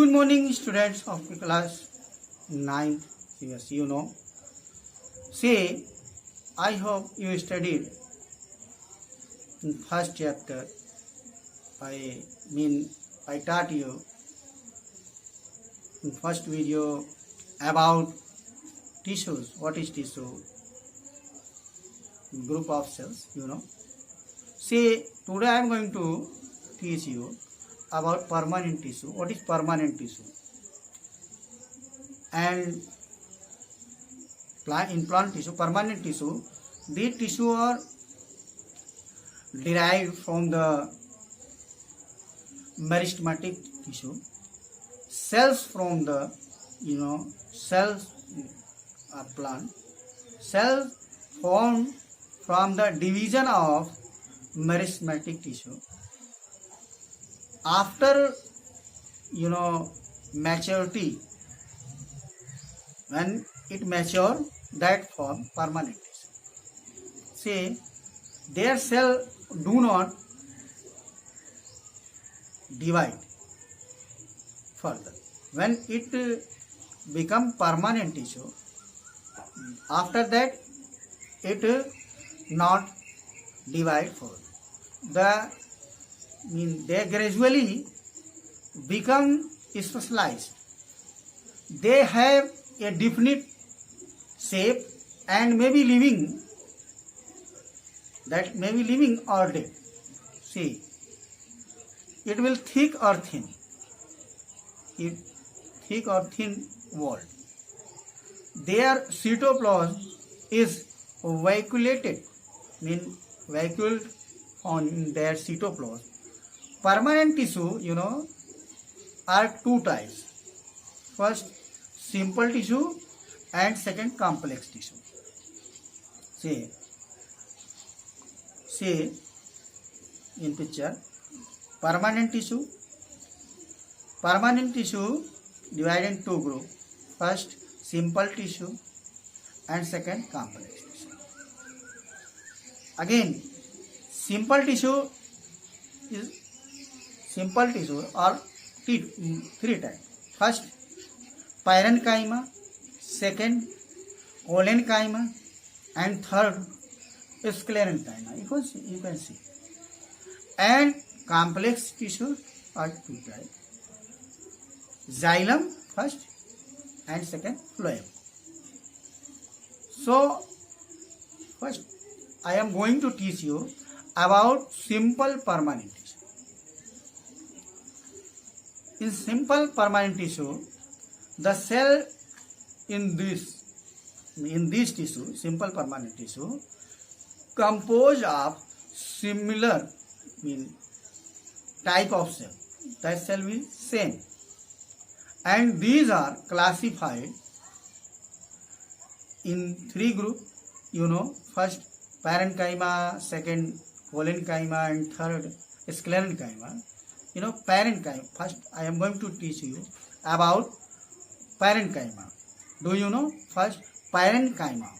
Good morning, students of class 9th. Yes, you know. Say, I hope you studied in first chapter. I taught you in first video about tissues. What is tissue? Group of cells, you know. Say, today I am going to teach you about permanent tissue. What is permanent tissue? And in plant tissue, permanent tissue, these tissue are derived from the meristematic tissue. Cells from the cells of plant. Cells formed from the division of meristematic tissue. After maturity, when it mature, that form permanent tissue. Say, their cell do not divide further. When it become permanent tissue, after that it not divide further. They gradually become specialized. They have a definite shape and may be living. That may be living or dead. See, it will thick or thin. Thick or thin wall. Their cytoplasm is vacuolated, vacuoled on their cytoplasm. Permanent tissue, are two types. First, simple tissue and second, complex tissue. See in picture, permanent tissue. Permanent tissue divided in two groups. First, simple tissue and second, complex tissue. Again, simple tissue are three types. First, parenchyma, second, collenchyma, and third, sclerenchyma. You can see. And complex tissue are two types. Xylem first and second, phloem. So, first I am going to teach you about simple permanent tissue. In simple permanent tissue, the cell in this tissue, simple permanent tissue, composed of similar type of cell. That cell will same, and these are classified in three groups. First parenchyma, second collenchyma, and third sclerenchyma. Parenchyma. First, I am going to teach you about parenchyma. Do you know? First, parenchyma.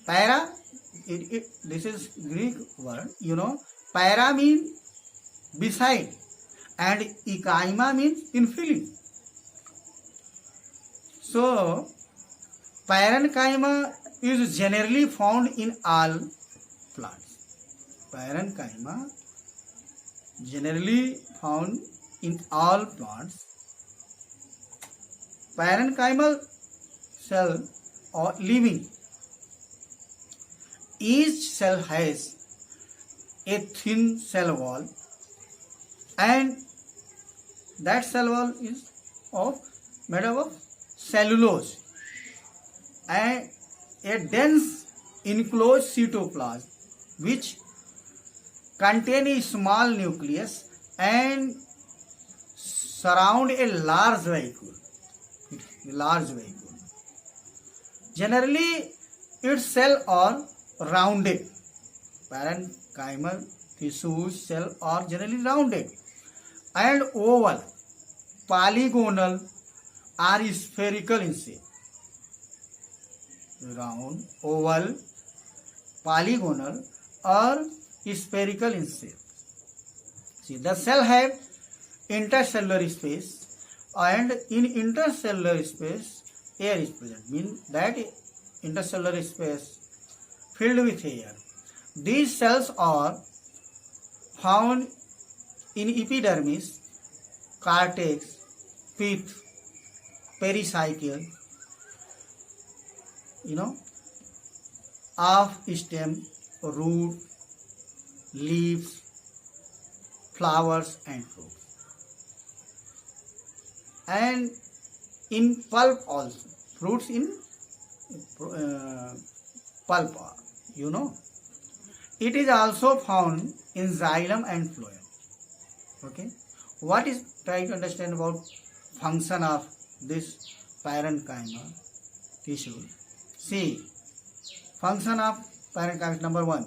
Para, this is Greek word. Para means beside, and ekyma means infilling. So, parenchyma is generally found in all plants. Parenchyma generally found in all plants. Parenchymal cell or living. Each cell has a thin cell wall, and that cell wall is made up of cellulose and a dense enclosed cytoplasm which contain a small nucleus and surround a large vacuole. Generally, its cells are rounded. Parenchymal tissue cells are generally rounded and oval, polygonal, or spherical in shape. Round, oval, polygonal, or spherical in shape. See, the cell have intercellular space and in intercellular space air is present, mean that intercellular space filled with air. These cells are found in epidermis, cortex, pith, pericycle, of stem, root, leaves, flowers and fruits. And in pulp also, fruits in pulp, It is also found in xylem and phloem. Okay. What is trying to understand about function of this parenchyma tissue? See, function of parenchyma number 1.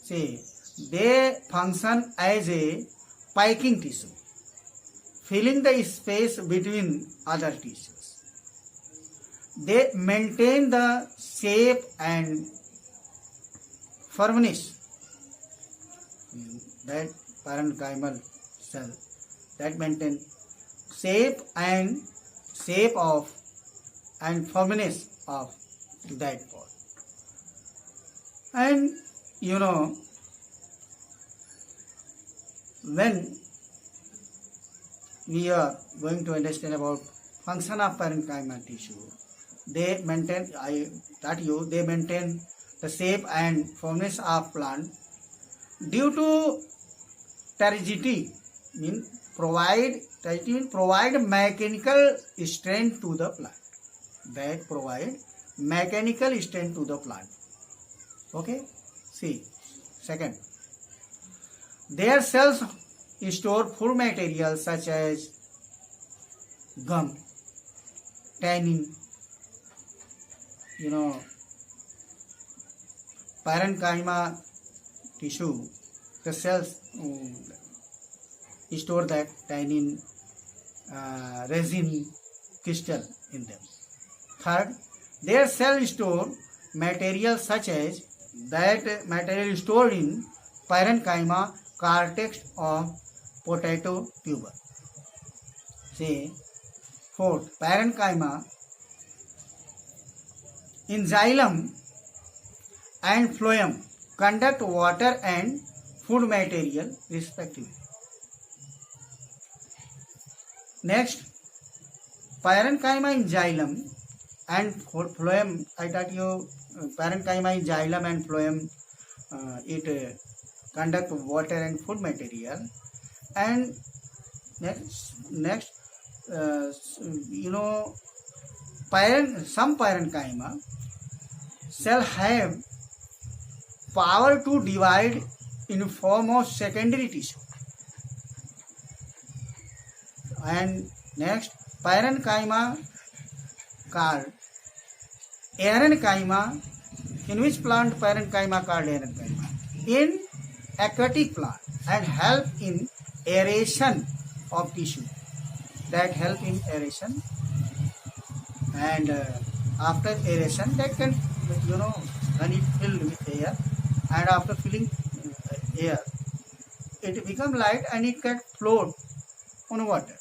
See, they function as a packing tissue, filling the space between other tissues. They maintain the shape and firmness, that parenchymal cell, that maintain shape of and firmness of that part. And when we are going to understand about function of parenchyma tissue, they maintain they maintain the shape and firmness of plant due to turgidity, provide mechanical strength to the plant. That provide mechanical strength to the plant. Okay. See, second, their cells store food materials such as gum, tannin, parenchyma tissue, the cells store that tannin, resin, crystal in them. Third, their cells store materials such as that material stored in parenchyma cortex of potato tuber. Say, fourth, parenchyma in xylem and phloem conduct water and food material respectively. Next, parenchyma in xylem and phloem, I taught you parenchyma in xylem and phloem, it conduct water and food material. And next some parenchyma cell have power to divide in form of secondary tissue. And next, parenchyma called aerenchyma. In which plant parenchyma called aerenchyma? In aquatic plant, and help in aeration of tissue. That help in aeration, and after aeration that can when it filled with air, and after filling air it become light and it can float on water.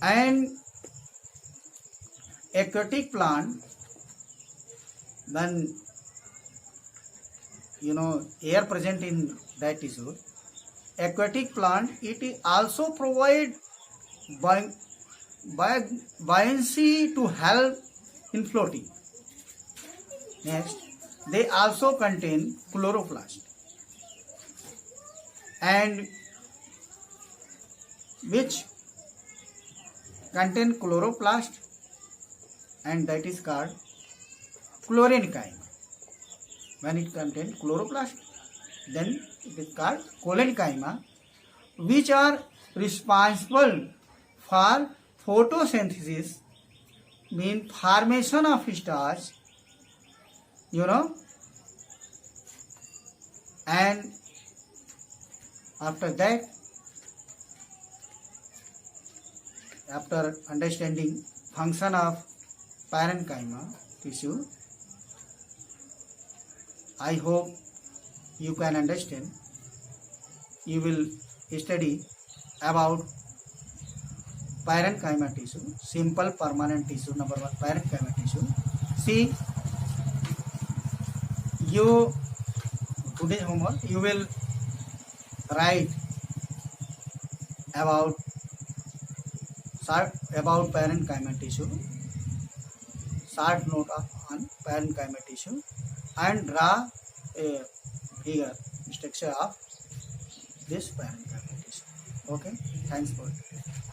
And aquatic plant, when air present in that tissue, aquatic plant, it also provide buoyancy to help in floating. Next, they also contain chloroplast, and which contain chloroplast, and that is called chlorenchyma. When it contains chloroplast, then it is called chlorenchyma, which are responsible for photosynthesis, mean formation of starch, and after that, after understanding function of parenchyma tissue, I hope you can understand. You will study about parenchyma tissue, simple permanent tissue. Number one, parenchyma tissue. See, you today's homework you will write about about parenchyma tissue, short note on parenchyma tissue, and draw a figure structure of this parenchyma tissue. Okay, thanks for it.